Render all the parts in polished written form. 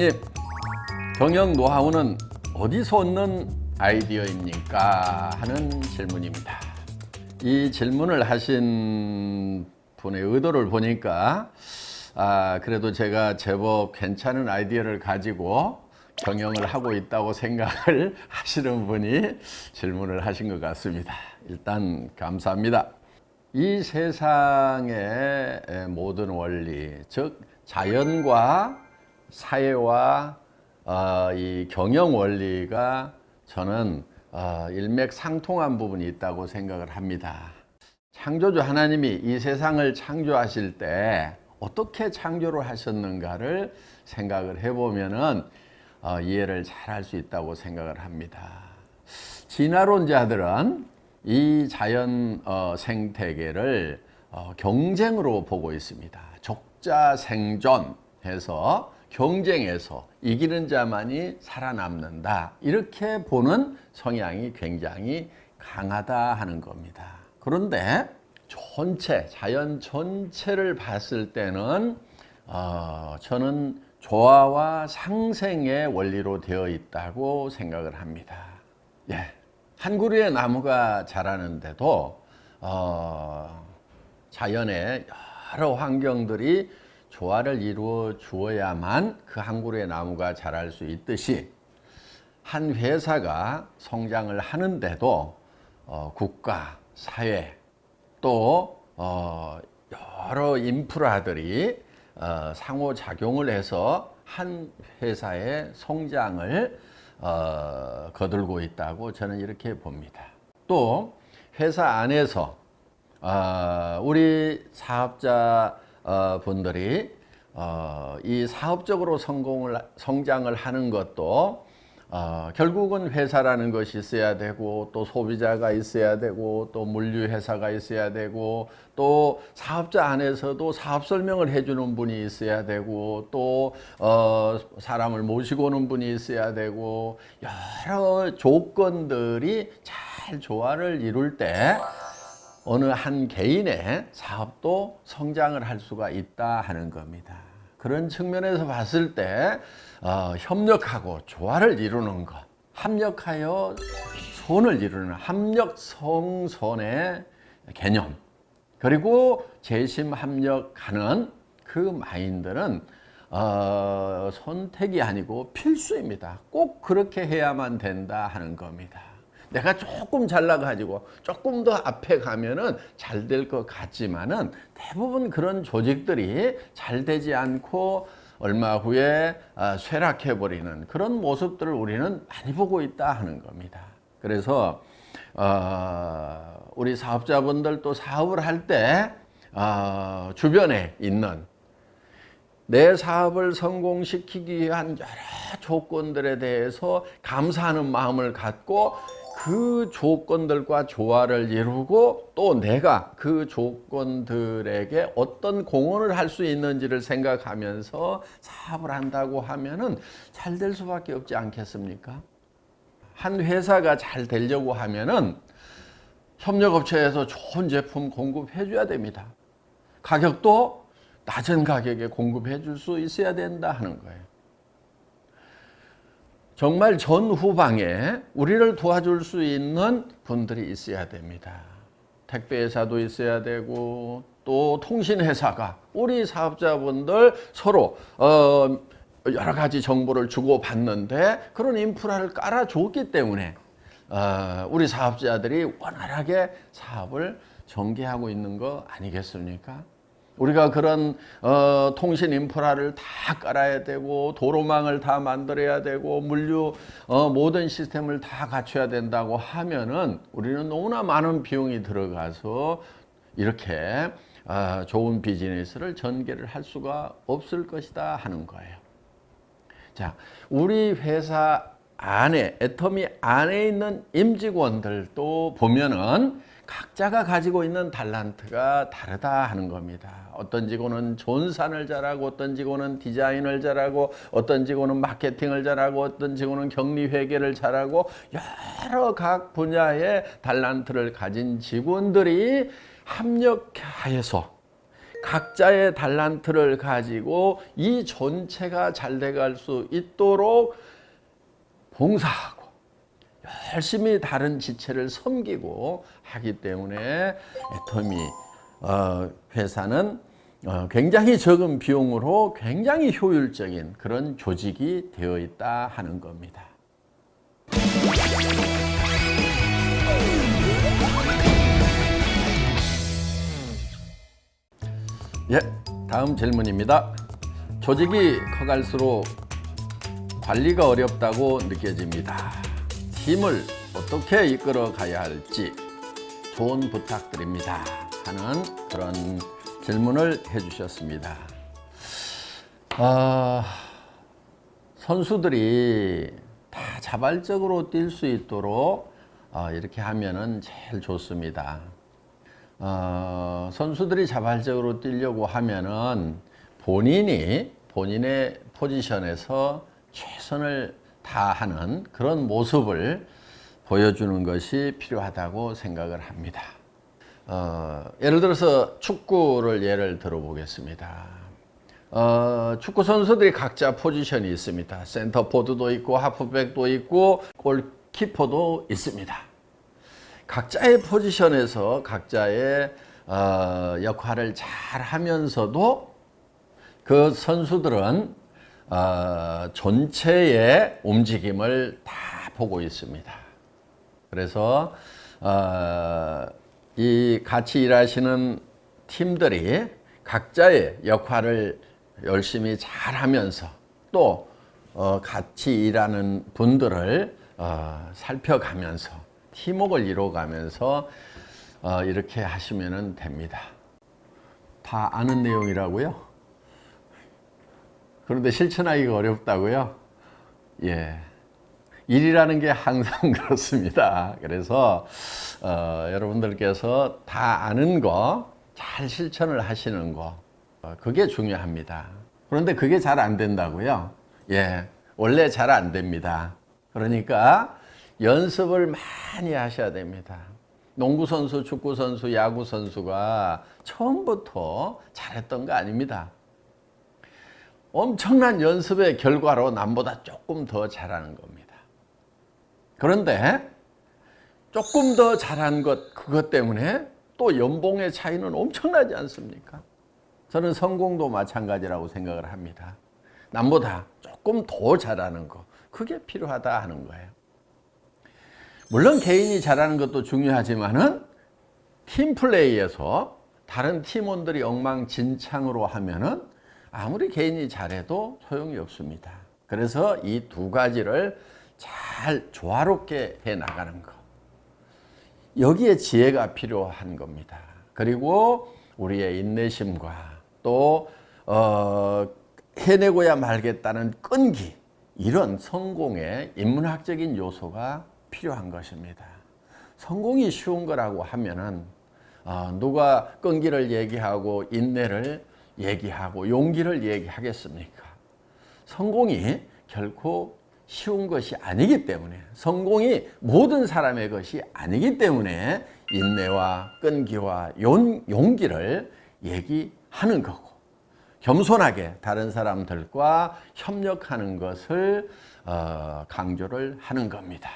이 경영 노하우는 어디서 얻는 아이디어입니까? 하는 질문입니다. 이 질문을 하신 분의 의도를 보니까 그래도 제가 제법 괜찮은 아이디어를 가지고 경영을 하고 있다고 생각을 하시는 분이 질문을 하신 것 같습니다. 일단 감사합니다. 이 세상의 모든 원리, 즉 자연과 사회와 이 경영 원리가 저는 일맥상통한 부분이 있다고 생각을 합니다. 창조주 하나님이 이 세상을 창조하실 때 어떻게 창조를 하셨는가를 생각을 해보면은 이해를 잘 할 수 있다고 생각을 합니다. 진화론자들은 이 자연 생태계를 경쟁으로 보고 있습니다. 적자생존해서 경쟁에서 이기는 자만이 살아남는다, 이렇게 보는 성향이 굉장히 강하다 하는 겁니다. 그런데 전체, 자연 전체를 봤을 때는 저는 조화와 상생의 원리로 되어 있다고 생각을 합니다. 한 그루의 나무가 자라는데도 자연의 여러 환경들이 조화를 이루어 주어야만 그 한 그루의 나무가 자랄 수 있듯이, 한 회사가 성장을 하는데도 국가, 사회, 또 여러 인프라들이 상호작용을 해서 한 회사의 성장을 거들고 있다고 저는 이렇게 봅니다. 또 회사 안에서 우리 사업자 분들이 이 사업적으로 성장을 하는 것도 결국은 회사라는 것이 있어야 되고, 또 소비자가 있어야 되고, 또 물류회사가 있어야 되고, 또 사업자 안에서도 사업 설명을 해주는 분이 있어야 되고, 또 사람을 모시고 오는 분이 있어야 되고, 여러 조건들이 잘 조화를 이룰 때 어느 한 개인의 사업도 성장을 할 수가 있다 하는 겁니다. 그런 측면에서 봤을 때 협력하고 조화를 이루는 것, 합력하여 선을 이루는 합력성선의 개념, 그리고 재심합력하는 그 마인드는 선택이 아니고 필수입니다. 꼭 그렇게 해야만 된다 하는 겁니다. 내가 조금 잘나가지고 조금 더 앞에 가면은 잘 될 것 같지만은, 대부분 그런 조직들이 잘 되지 않고 얼마 후에 쇠락해버리는 그런 모습들을 우리는 많이 보고 있다 하는 겁니다. 그래서 우리 사업자분들 또 사업을 할 때 주변에 있는 내 사업을 성공시키기 위한 여러 조건들에 대해서 감사하는 마음을 갖고 그 조건들과 조화를 이루고, 또 내가 그 조건들에게 어떤 공헌을 할 수 있는지를 생각하면서 사업을 한다고 하면은 잘 될 수밖에 없지 않겠습니까? 한 회사가 잘 되려고 하면은 협력업체에서 좋은 제품 공급해 줘야 됩니다. 가격도 낮은 가격에 공급해 줄 수 있어야 된다 하는 거예요. 정말 전후방에 우리를 도와줄 수 있는 분들이 있어야 됩니다. 택배회사도 있어야 되고, 또 통신회사가 우리 사업자분들 서로 여러 가지 정보를 주고받는데 그런 인프라를 깔아줬기 때문에 우리 사업자들이 원활하게 사업을 전개하고 있는 거 아니겠습니까? 우리가 그런 통신 인프라를 다 깔아야 되고, 도로망을 다 만들어야 되고, 물류 모든 시스템을 다 갖춰야 된다고 하면은 우리는 너무나 많은 비용이 들어가서 이렇게 좋은 비즈니스를 전개를 할 수가 없을 것이다 하는 거예요. 자, 우리 회사 안에, 애터미 안에 있는 임직원들도 보면은 각자가 가지고 있는 달란트가 다르다 하는 겁니다. 어떤 직원은 존산을 잘하고, 어떤 직원은 디자인을 잘하고, 어떤 직원은 마케팅을 잘하고, 어떤 직원은 격리회계를 잘하고, 여러 각 분야의 달란트를 가진 직원들이 합력하여서 각자의 달란트를 가지고 이 전체가 잘 돼갈 수 있도록 봉사하고 열심히 다른 지체를 섬기고 하기 때문에 애터미 회사는 굉장히 적은 비용으로 굉장히 효율적인 그런 조직이 되어 있다 하는 겁니다. 예, 다음 질문입니다. 조직이 커갈수록 관리가 어렵다고 느껴집니다. 팀을 어떻게 이끌어 가야 할지 조언 부탁드립니다 하는 그런 질문을 해주셨습니다. 선수들이 다 자발적으로 뛸 수 있도록 이렇게 하면은 제일 좋습니다. 선수들이 자발적으로 뛰려고 하면은 본인의 포지션에서 최선을 다하는 그런 모습을 보여주는 것이 필요하다고 생각을 합니다. 예를 들어서 축구를 예를 들어보겠습니다. 축구 선수들이 각자 포지션이 있습니다. 센터포드도 있고 하프백도 있고 골키퍼도 있습니다. 각자의 포지션에서 각자의 역할을 잘 하면서도 그 선수들은 전체의 움직임을 다 보고 있습니다. 그래서 이 같이 일하시는 팀들이 각자의 역할을 열심히 잘 하면서 또 같이 일하는 분들을 살펴가면서 팀워크를 이루어가면서 이렇게 하시면 됩니다. 다 아는 내용이라고요? 그런데 실천하기가 어렵다고요? 예. 일이라는 게 항상 그렇습니다. 그래서 여러분들께서 다 아는 거 잘 실천을 하시는 거 그게 중요합니다. 그런데 그게 잘 안 된다고요? 예. 원래 잘 안 됩니다. 그러니까 연습을 많이 하셔야 됩니다. 농구선수, 축구선수, 야구선수가 처음부터 잘했던 거 아닙니다. 엄청난 연습의 결과로 남보다 조금 더 잘하는 겁니다. 그런데 조금 더 잘한 그것 때문에 또 연봉의 차이는 엄청나지 않습니까? 저는 성공도 마찬가지라고 생각을 합니다. 남보다 조금 더 잘하는 거, 그게 필요하다 하는 거예요. 물론 개인이 잘하는 것도 중요하지만은 팀플레이에서 다른 팀원들이 엉망진창으로 하면은 아무리 개인이 잘해도 소용이 없습니다. 그래서 이 두 가지를 잘 조화롭게 해 나가는 것. 여기에 지혜가 필요한 겁니다. 그리고 우리의 인내심과 또 해내고야 말겠다는 끈기, 이런 성공의 인문학적인 요소가 필요한 것입니다. 성공이 쉬운 거라고 하면은 누가 끈기를 얘기하고 인내를 얘기하고 용기를 얘기하겠습니까? 성공이 결코 쉬운 것이 아니기 때문에, 성공이 모든 사람의 것이 아니기 때문에 인내와 끈기와 용기를 얘기하는 거고, 겸손하게 다른 사람들과 협력하는 것을 강조를 하는 겁니다.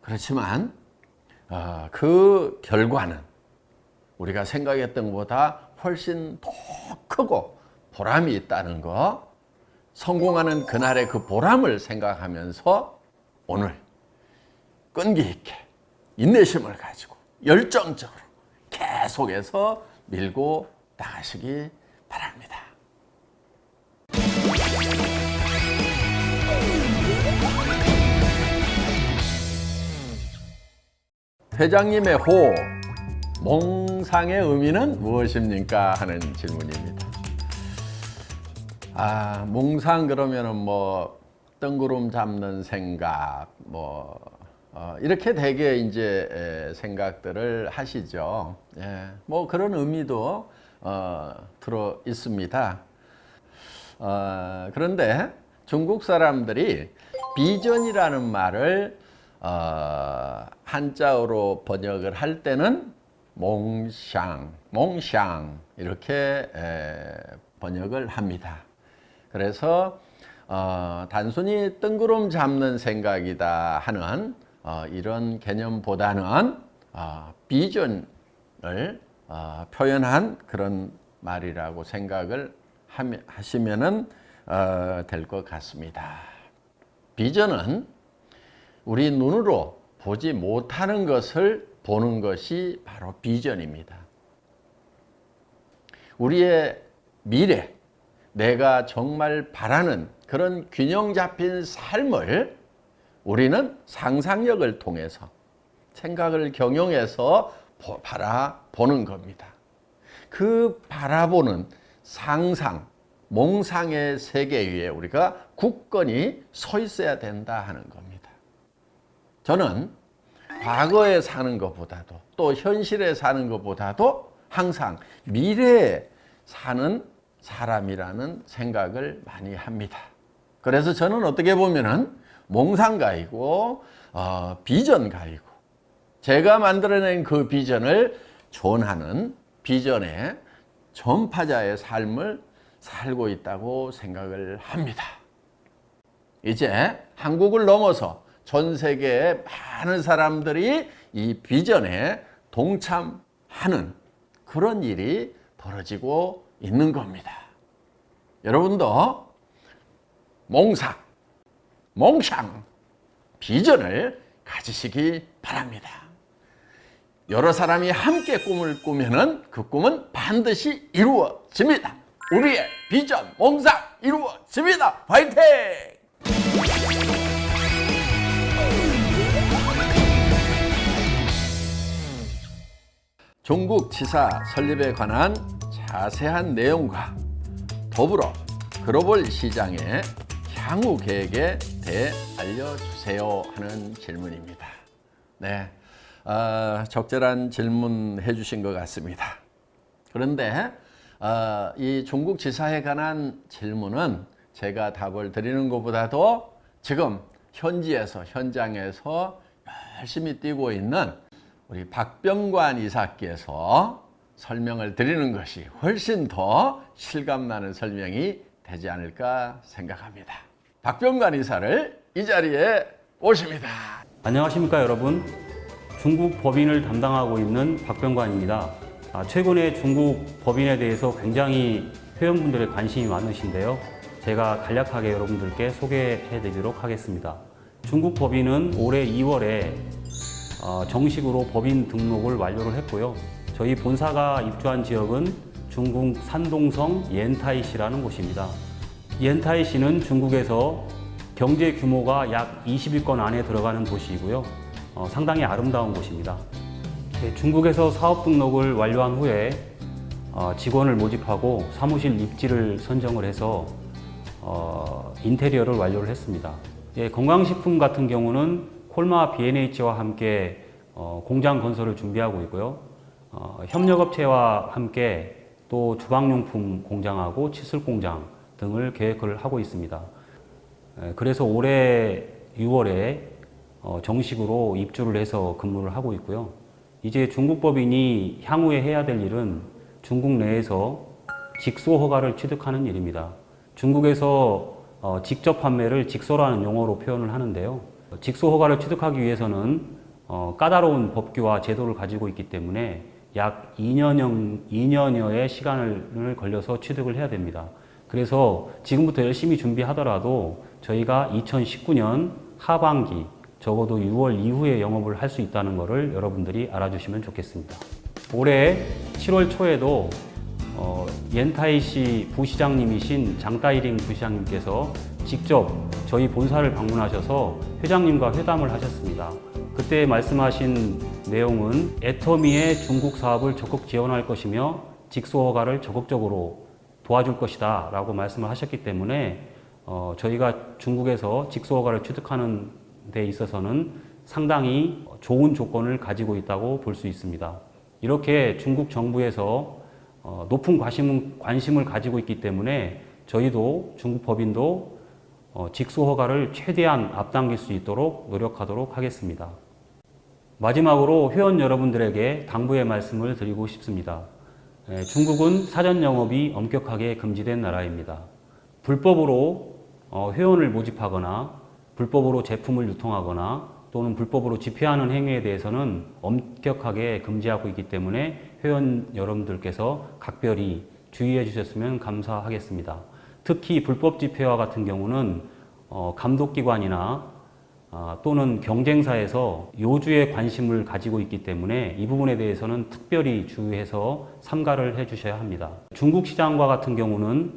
그렇지만 그 결과는 우리가 생각했던 것보다 훨씬 더 크고 보람이 있다는 거, 성공하는 그날의 그 보람을 생각하면서 오늘 끈기 있게 인내심을 가지고 열정적으로 계속해서 밀고 나가시기 바랍니다. 회장님의 호, 몽상의 의미는 무엇입니까? 하는 질문입니다. 몽상 그러면은 뭐 뜬구름 잡는 생각, 이렇게 되게 이제 생각들을 하시죠. 예, 뭐 그런 의미도 들어 있습니다. 그런데 중국 사람들이 비전이라는 말을 한자어로 번역을 할 때는 몽샹 이렇게 번역을 합니다. 그래서 단순히 뜬구름 잡는 생각이다 하는 이런 개념보다는 비전을 표현한 그런 말이라고 생각을 하시면 될 것 같습니다. 비전은 우리 눈으로 보지 못하는 것을 보는 것이 바로 비전입니다. 우리의 미래, 내가 정말 바라는 그런 균형 잡힌 삶을 우리는 상상력을 통해서 생각을 경영해서 바라보는 겁니다. 그 바라보는 상상, 몽상의 세계 위에 우리가 굳건히 서 있어야 된다 하는 겁니다. 저는 과거에 사는 것보다도 또 현실에 사는 것보다도 항상 미래에 사는 사람이라는 생각을 많이 합니다. 그래서 저는 어떻게 보면은 몽상가이고 비전가이고 제가 만들어낸 그 비전을 존하는 비전의 전파자의 삶을 살고 있다고 생각을 합니다. 이제 한국을 넘어서 전 세계의 많은 사람들이 이 비전에 동참하는 그런 일이 벌어지고 있는 겁니다. 여러분도 몽상, 몽샹, 비전을 가지시기 바랍니다. 여러 사람이 함께 꿈을 꾸면은 그 꿈은 반드시 이루어집니다. 우리의 비전, 몽상 이루어집니다. 화이팅! 중국 지사 설립에 관한 자세한 내용과 더불어 글로벌 시장의 향후 계획에 대해 알려주세요 하는 질문입니다. 네, 적절한 질문 해주신 것 같습니다. 그런데 이 중국 지사에 관한 질문은 제가 답을 드리는 것보다도 지금 현장에서 열심히 뛰고 있는 우리 박병관 이사께서 설명을 드리는 것이 훨씬 더 실감나는 설명이 되지 않을까 생각합니다. 박병관 이사를 이 자리에 모십니다. 안녕하십니까 여러분. 중국 법인을 담당하고 있는 박병관입니다. 최근에 중국 법인에 대해서 굉장히 회원분들의 관심이 많으신데요. 제가 간략하게 여러분들께 소개해 드리도록 하겠습니다. 중국 법인은 올해 2월에 정식으로 법인 등록을 완료를 했고요. 저희 본사가 입주한 지역은 중국 산동성 옌타이시라는 곳입니다. 옌타이시는 중국에서 경제 규모가 약 20위권 안에 들어가는 도시이고요. 상당히 아름다운 곳입니다. 중국에서 사업 등록을 완료한 후에 직원을 모집하고 사무실 입지를 선정을 해서 인테리어를 완료를 했습니다. 건강식품 같은 경우는 콜마 B&H와 함께 공장 건설을 준비하고 있고요. 협력업체와 함께 또 주방용품 공장하고 칫솔 공장 등을 계획을 하고 있습니다. 그래서 올해 6월에 정식으로 입주를 해서 근무를 하고 있고요. 이제 중국 법인이 향후에 해야 될 일은 중국 내에서 직소 허가를 취득하는 일입니다. 중국에서 직접 판매를 직소라는 용어로 표현을 하는데요. 직소 허가를 취득하기 위해서는 까다로운 법규와 제도를 가지고 있기 때문에 약 2년여의 시간을 걸려서 취득을 해야 됩니다. 그래서 지금부터 열심히 준비하더라도 저희가 2019년 하반기 적어도 6월 이후에 영업을 할 수 있다는 것을 여러분들이 알아주시면 좋겠습니다. 올해 7월 초에도 옌타이시 부시장님이신 장따이링 부시장님께서 직접 저희 본사를 방문하셔서 회장님과 회담을 하셨습니다. 그때 말씀하신 내용은 애터미의 중국 사업을 적극 지원할 것이며 직소 허가를 적극적으로 도와줄 것이다 라고 말씀을 하셨기 때문에 저희가 중국에서 직소 허가를 취득하는 데 있어서는 상당히 좋은 조건을 가지고 있다고 볼 수 있습니다. 이렇게 중국 정부에서 높은 관심을 가지고 있기 때문에 저희도 중국 법인도 직소 허가를 최대한 앞당길 수 있도록 노력하도록 하겠습니다. 마지막으로 회원 여러분들에게 당부의 말씀을 드리고 싶습니다. 중국은 사전 영업이 엄격하게 금지된 나라입니다. 불법으로 회원을 모집하거나 불법으로 제품을 유통하거나 또는 불법으로 집회하는 행위에 대해서는 엄격하게 금지하고 있기 때문에 회원 여러분들께서 각별히 주의해 주셨으면 감사하겠습니다. 특히 불법 집회와 같은 경우는 감독기관이나 또는 경쟁사에서 요주에 관심을 가지고 있기 때문에 이 부분에 대해서는 특별히 주의해서 삼가를 해 주셔야 합니다. 중국 시장과 같은 경우는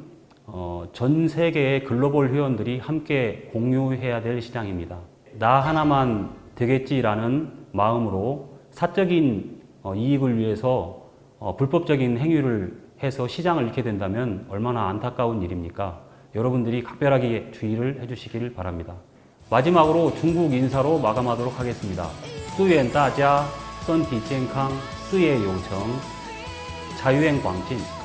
전 세계의 글로벌 회원들이 함께 공유해야 될 시장입니다. 나 하나만 되겠지라는 마음으로 사적인 이익을 위해서 불법적인 행위를 해서 시장을 잃게 된다면 얼마나 안타까운 일입니까? 여러분들이 각별하게 주의를 해주시길 바랍니다. 마지막으로 중국 인사로 마감하도록 하겠습니다. 祝愿大家身体健康，事业有成，财源广进。